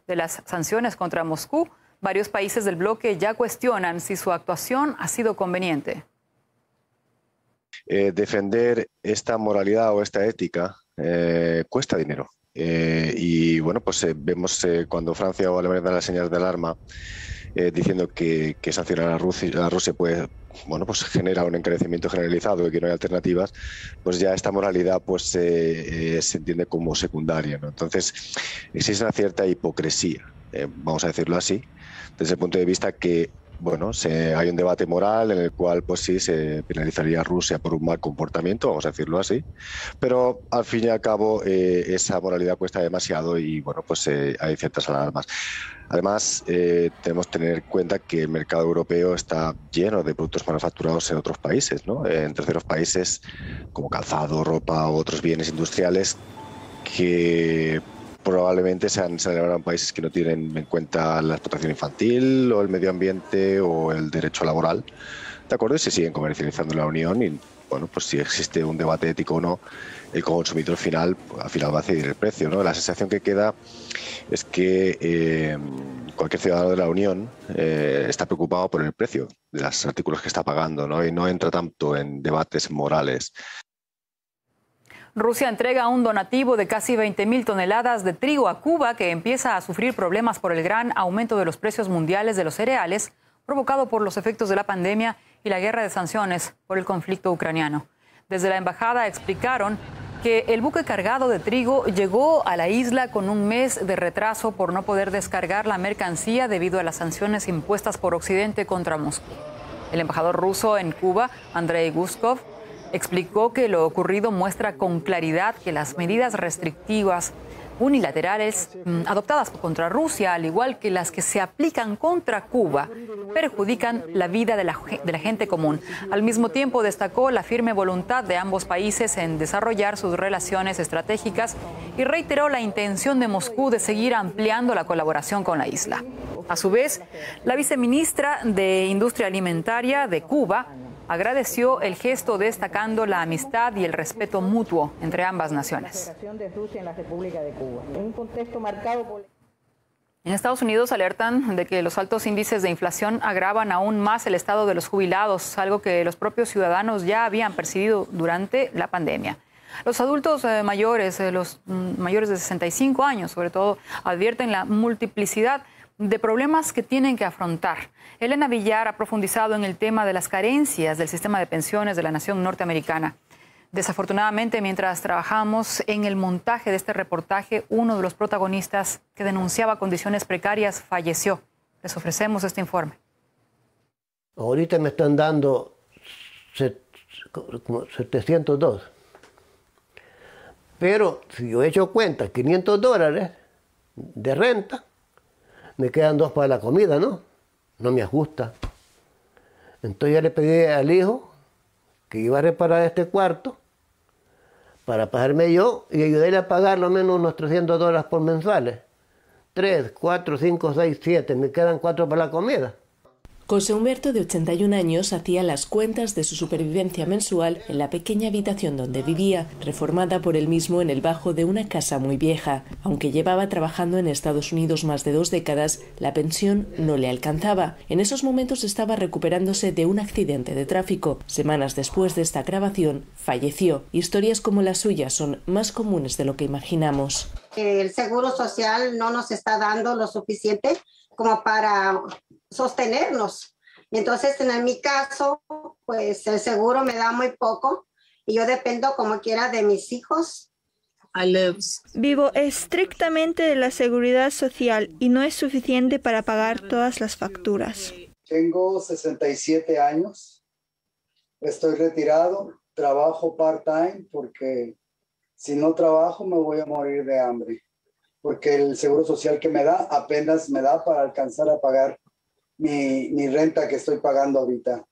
de las sanciones contra Moscú, varios países del bloque ya cuestionan si su actuación ha sido conveniente. Defender esta moralidad o esta ética cuesta dinero. Y bueno, pues vemos cuando Francia o Alemania dan las señales de alarma diciendo que sancionar a Rusia puede, bueno, pues genera un encarecimiento generalizado y que no hay alternativas, pues ya esta moralidad pues se entiende como secundaria, ¿no? Entonces existe una cierta hipocresía, vamos a decirlo así, desde el punto de vista que bueno, hay un debate moral en el cual pues sí se penalizaría a Rusia por un mal comportamiento, vamos a decirlo así, pero al fin y al cabo esa moralidad cuesta demasiado y bueno, pues hay ciertas alarmas. Además, tenemos que tener en cuenta que el mercado europeo está lleno de productos manufacturados en otros países, ¿no? En terceros países como calzado, ropa u otros bienes industriales que probablemente se celebrarán países que no tienen en cuenta la explotación infantil o el medio ambiente o el derecho laboral, ¿de acuerdo? Y se siguen comercializando en la Unión y, bueno, pues si existe un debate ético o no, el consumidor final, al final va a decidir el precio, ¿no? La sensación que queda es que cualquier ciudadano de la Unión está preocupado por el precio de los artículos que está pagando, ¿no? Y no entra tanto en debates morales. Rusia entrega un donativo de casi 20.000 toneladas de trigo a Cuba, que empieza a sufrir problemas por el gran aumento de los precios mundiales de los cereales, provocado por los efectos de la pandemia y la guerra de sanciones por el conflicto ucraniano. Desde la embajada explicaron que el buque cargado de trigo llegó a la isla con un mes de retraso por no poder descargar la mercancía debido a las sanciones impuestas por Occidente contra Moscú. El embajador ruso en Cuba, Andrei Guskov, explicó que lo ocurrido muestra con claridad que las medidas restrictivas unilaterales adoptadas contra Rusia, al igual que las que se aplican contra Cuba, perjudican la vida de la gente común. Al mismo tiempo, destacó la firme voluntad de ambos países en desarrollar sus relaciones estratégicas y reiteró la intención de Moscú de seguir ampliando la colaboración con la isla. A su vez, la viceministra de Industria Alimentaria de Cuba agradeció el gesto, destacando la amistad y el respeto mutuo entre ambas naciones. En Estados Unidos alertan de que los altos índices de inflación agravan aún más el estado de los jubilados, algo que los propios ciudadanos ya habían percibido durante la pandemia. Los adultos mayores, los mayores de 65 años, sobre todo, advierten la multiplicidad de problemas que tienen que afrontar. Elena Villar ha profundizado en el tema de las carencias del sistema de pensiones de la nación norteamericana. Desafortunadamente, mientras trabajamos en el montaje de este reportaje, uno de los protagonistas que denunciaba condiciones precarias falleció. Les ofrecemos este informe. Ahorita me están dando como 702. Pero si yo he hecho cuenta, $500 de renta, me quedan 2 para la comida, ¿no? No me ajusta. Entonces ya le pedí al hijo que iba a reparar este cuarto para pagarme yo y ayudarle a pagar lo menos unos $300 por mensuales. 3, 4, 5, 6, 7, me quedan 4 para la comida. José Humberto, de 81 años, hacía las cuentas de su supervivencia mensual en la pequeña habitación donde vivía, reformada por él mismo en el bajo de una casa muy vieja. Aunque llevaba trabajando en Estados Unidos más de 2 décadas, la pensión no le alcanzaba. En esos momentos estaba recuperándose de un accidente de tráfico. Semanas después de esta grabación, falleció. Historias como la suya son más comunes de lo que imaginamos. El Seguro Social no nos está dando lo suficiente como para sostenernos. Entonces, en mi caso, pues el seguro me da muy poco y yo dependo como quiera de mis hijos. Vivo estrictamente de la seguridad social y no es suficiente para pagar todas las facturas. Tengo 67 años, estoy retirado, trabajo part-time porque si no trabajo me voy a morir de hambre, porque el seguro social que me da apenas me da para alcanzar a pagar mi renta que estoy pagando ahorita.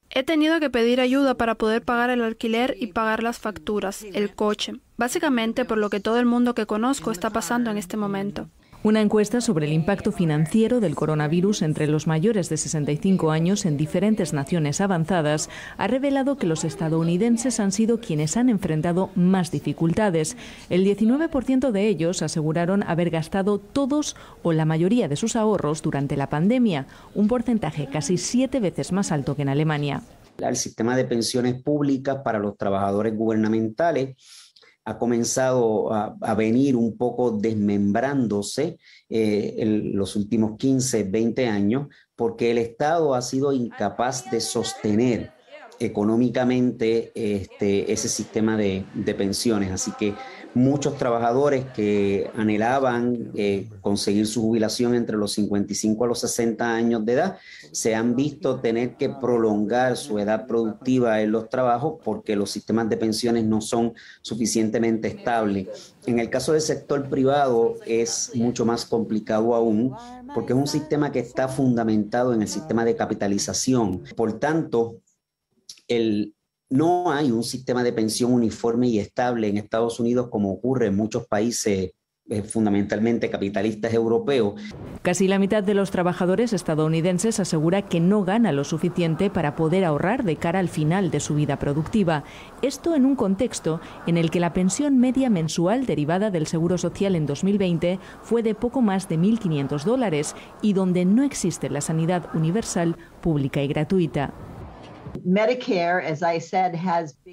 He tenido que pedir ayuda para poder pagar el alquiler y pagar las facturas, el coche. Básicamente por lo que todo el mundo que conozco está pasando en este momento. Una encuesta sobre el impacto financiero del coronavirus entre los mayores de 65 años en diferentes naciones avanzadas ha revelado que los estadounidenses han sido quienes han enfrentado más dificultades. El 19% de ellos aseguraron haber gastado todos o la mayoría de sus ahorros durante la pandemia, un porcentaje casi 7 veces más alto que en Alemania. El sistema de pensiones públicas para los trabajadores gubernamentales ha comenzado a venir un poco desmembrándose en los últimos 15, 20 años, porque el Estado ha sido incapaz de sostener económicamente ese sistema de pensiones. Así que muchos trabajadores que anhelaban conseguir su jubilación entre los 55 a los 60 años de edad se han visto tener que prolongar su edad productiva en los trabajos porque los sistemas de pensiones no son suficientemente estables. En el caso del sector privado es mucho más complicado aún porque es un sistema que está fundamentado en el sistema de capitalización. Por tanto, no hay un sistema de pensión uniforme y estable en Estados Unidos como ocurre en muchos países fundamentalmente capitalistas europeos. Casi la mitad de los trabajadores estadounidenses asegura que no gana lo suficiente para poder ahorrar de cara al final de su vida productiva. Esto en un contexto en el que la pensión media mensual derivada del Seguro Social en 2020 fue de poco más de $1.500 y donde no existe la sanidad universal, pública y gratuita.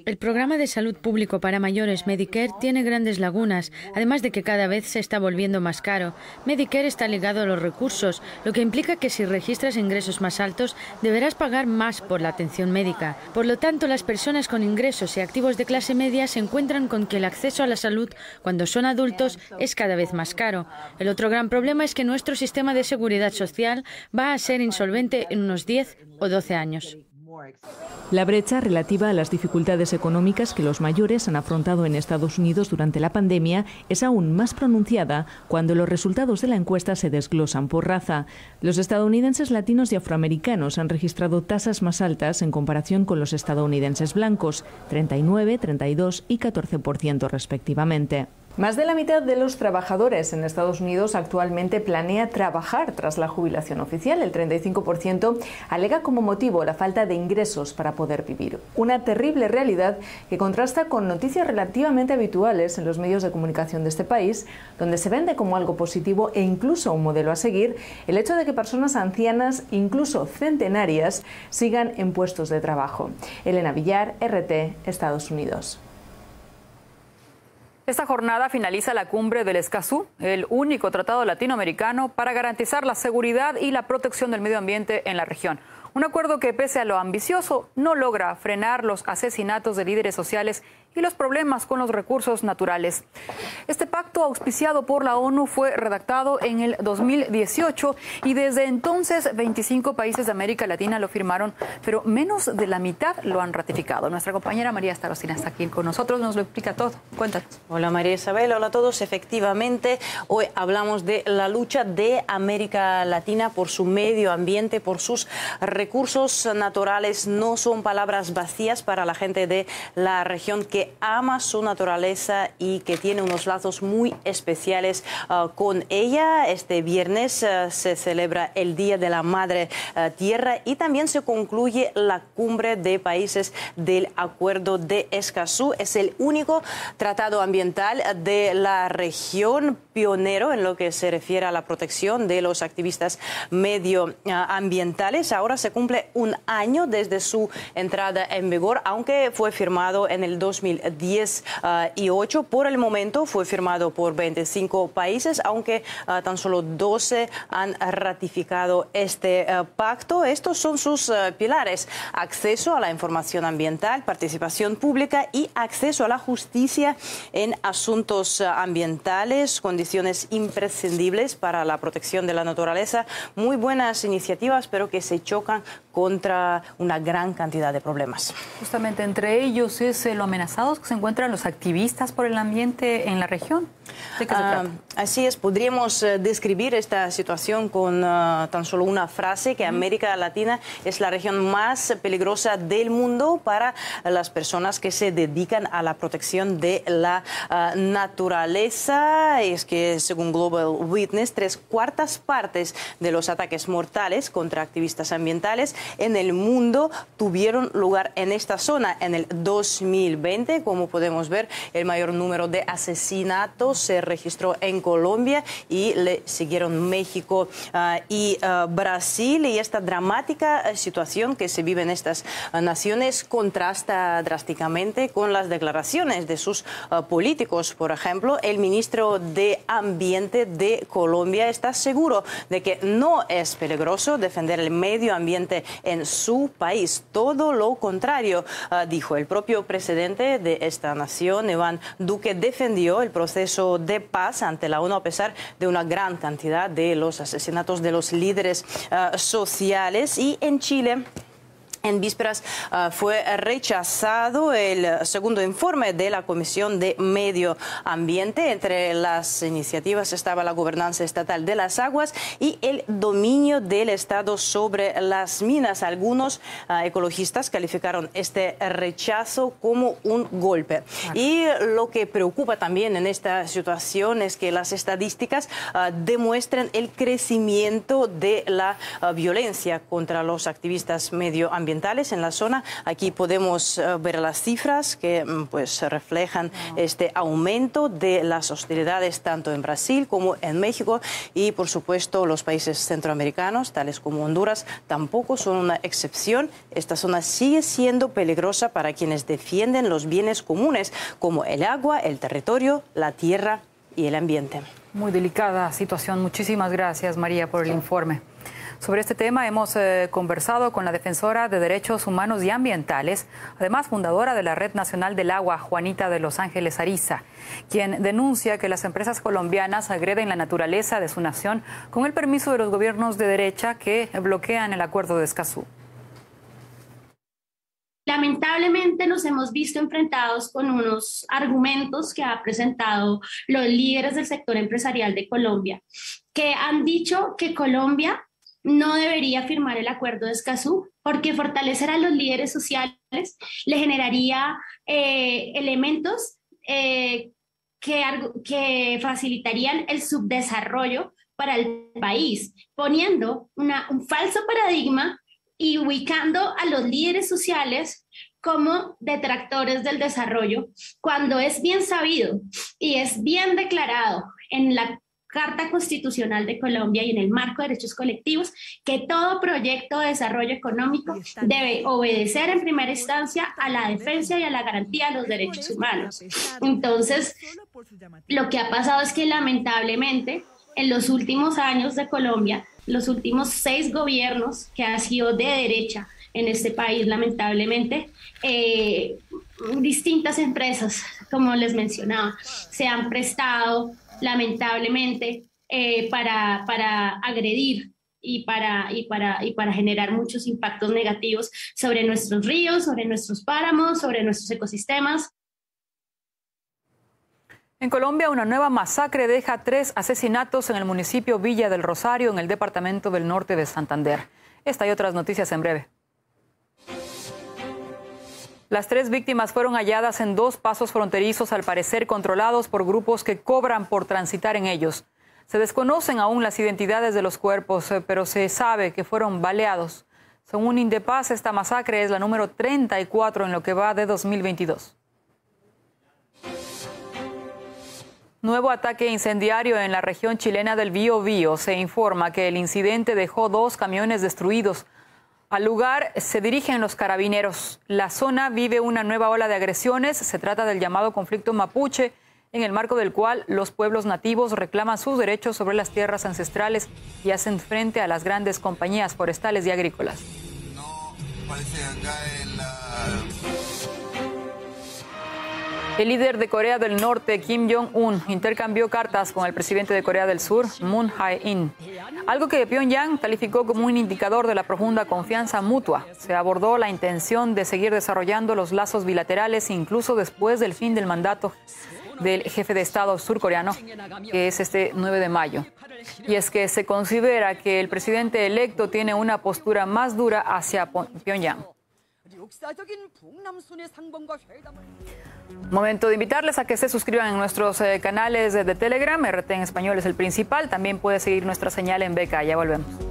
El programa de salud público para mayores, Medicare, tiene grandes lagunas, además de que cada vez se está volviendo más caro. Medicare está ligado a los recursos, lo que implica que si registras ingresos más altos, deberás pagar más por la atención médica. Por lo tanto, las personas con ingresos y activos de clase media se encuentran con que el acceso a la salud, cuando son adultos, es cada vez más caro. El otro gran problema es que nuestro sistema de seguridad social va a ser insolvente en unos 10 o 12 años. La brecha relativa a las dificultades económicas que los mayores han afrontado en Estados Unidos durante la pandemia es aún más pronunciada cuando los resultados de la encuesta se desglosan por raza. Los estadounidenses latinos y afroamericanos han registrado tasas más altas en comparación con los estadounidenses blancos, 39, 32 y 14% respectivamente. Más de la mitad de los trabajadores en Estados Unidos actualmente planea trabajar tras la jubilación oficial. El 35% alega como motivo la falta de ingresos para poder vivir. Una terrible realidad que contrasta con noticias relativamente habituales en los medios de comunicación de este país, donde se vende como algo positivo e incluso un modelo a seguir el hecho de que personas ancianas, incluso centenarias, sigan en puestos de trabajo. Elena Villar, RT, Estados Unidos. Esta jornada finaliza la cumbre del Escazú, el único tratado latinoamericano para garantizar la seguridad y la protección del medio ambiente en la región. Un acuerdo que, pese a lo ambicioso, no logra frenar los asesinatos de líderes sociales y los problemas con los recursos naturales. Este pacto, auspiciado por la ONU, fue redactado en el 2018 y desde entonces 25 países de América Latina lo firmaron, pero menos de la mitad lo han ratificado. Nuestra compañera María Starostina está aquí con nosotros, nos lo explica todo. Cuéntanos. Hola María Isabel, hola a todos. Efectivamente, hoy hablamos de la lucha de América Latina por su medio ambiente, por sus recursos naturales. No son palabras vacías para la gente de la región que ama su naturaleza y que tiene unos lazos muy especiales con ella. Este viernes se celebra el Día de la Madre Tierra y también se concluye la cumbre de países del Acuerdo de Escazú. Es el único tratado ambiental de la región pionero en lo que se refiere a la protección de los activistas medioambientales. Ahora se cumple un año desde su entrada en vigor, aunque fue firmado en el 2018. Por el momento fue firmado por 25 países, aunque tan solo 12 han ratificado este pacto. Estos son sus pilares: acceso a la información ambiental, participación pública y acceso a la justicia en asuntos ambientales, condiciones imprescindibles para la protección de la naturaleza. Muy buenas iniciativas, pero que se chocan luchan contra una gran cantidad de problemas. Justamente entre ellos es lo amenazados que se encuentran los activistas por el ambiente en la región. ¿De qué se trata? Así es, podríamos describir esta situación con tan solo una frase, que América Latina es la región más peligrosa del mundo para las personas que se dedican a la protección de la naturaleza. Es que según Global Witness, 3/4 partes de los ataques mortales contra activistas ambientales en el mundo tuvieron lugar en esta zona. En el 2020, como podemos ver, el mayor número de asesinatos se registró en Colombia y le siguieron México y Brasil. Y esta dramática situación que se vive en estas naciones contrasta drásticamente con las declaraciones de sus políticos. Por ejemplo, el ministro de Ambiente de Colombia está seguro de que no es peligroso defender el medio ambiente en su país. Todo lo contrario, dijo. El propio presidente de esta nación, Iván Duque, defendió el proceso de paz ante la ONU a pesar de una gran cantidad de los asesinatos de los líderes sociales. Y en Chile, en vísperas fue rechazado el segundo informe de la Comisión de Medio Ambiente. Entre las iniciativas estaba la gobernanza estatal de las aguas y el dominio del Estado sobre las minas. Algunos ecologistas calificaron este rechazo como un golpe. Y lo que preocupa también en esta situación es que las estadísticas demuestran el crecimiento de la violencia contra los activistas medioambientales en la zona. Aquí podemos ver las cifras que pues reflejan este aumento de las hostilidades tanto en Brasil como en México, y por supuesto los países centroamericanos, tales como Honduras, tampoco son una excepción. Esta zona sigue siendo peligrosa para quienes defienden los bienes comunes como el agua, el territorio, la tierra y el ambiente. Muy delicada situación. Muchísimas gracias, María, por el informe. Sobre este tema hemos conversado con la defensora de derechos humanos y ambientales, además fundadora de la Red Nacional del Agua, Juanita de Los Ángeles Ariza, quien denuncia que las empresas colombianas agreden la naturaleza de su nación con el permiso de los gobiernos de derecha que bloquean el acuerdo de Escazú. Lamentablemente nos hemos visto enfrentados con unos argumentos que han presentado los líderes del sector empresarial de Colombia, que han dicho que Colombia no debería firmar el acuerdo de Escazú porque fortalecer a los líderes sociales le generaría elementos que facilitarían el subdesarrollo para el país, poniendo un falso paradigma y ubicando a los líderes sociales como detractores del desarrollo, cuando es bien sabido y es bien declarado en la Carta Constitucional de Colombia y en el marco de derechos colectivos que todo proyecto de desarrollo económico debe obedecer en primera instancia a la defensa y a la garantía de los derechos humanos. Entonces, lo que ha pasado es que lamentablemente en los últimos años de Colombia, los últimos 6 gobiernos que han sido de derecha en este país, lamentablemente, distintas empresas, como les mencionaba, se han prestado lamentablemente para agredir y para generar muchos impactos negativos sobre nuestros ríos, sobre nuestros páramos, sobre nuestros ecosistemas. En Colombia, una nueva masacre deja 3 asesinatos en el municipio Villa del Rosario, en el departamento del Norte de Santander. Esta y otras noticias en breve. Las 3 víctimas fueron halladas en 2 pasos fronterizos, al parecer controlados por grupos que cobran por transitar en ellos. Se desconocen aún las identidades de los cuerpos, pero se sabe que fueron baleados. Según Indepaz, esta masacre es la número 34 en lo que va de 2022. Nuevo ataque incendiario en la región chilena del Biobío. Se informa que el incidente dejó 2 camiones destruidos. Al lugar se dirigen los carabineros. La zona vive una nueva ola de agresiones. Se trata del llamado conflicto mapuche, en el marco del cual los pueblos nativos reclaman sus derechos sobre las tierras ancestrales y hacen frente a las grandes compañías forestales y agrícolas. El líder de Corea del Norte, Kim Jong-un, intercambió cartas con el presidente de Corea del Sur, Moon Jae-in, algo que Pyongyang calificó como un indicador de la profunda confianza mutua. Se abordó la intención de seguir desarrollando los lazos bilaterales incluso después del fin del mandato del jefe de Estado surcoreano, que es este 9 de mayo. Y es que se considera que el presidente electo tiene una postura más dura hacia Pyongyang. Momento de invitarles a que se suscriban en nuestros canales de Telegram. RT en español es el principal. También puede seguir nuestra señal en Beca. Ya volvemos.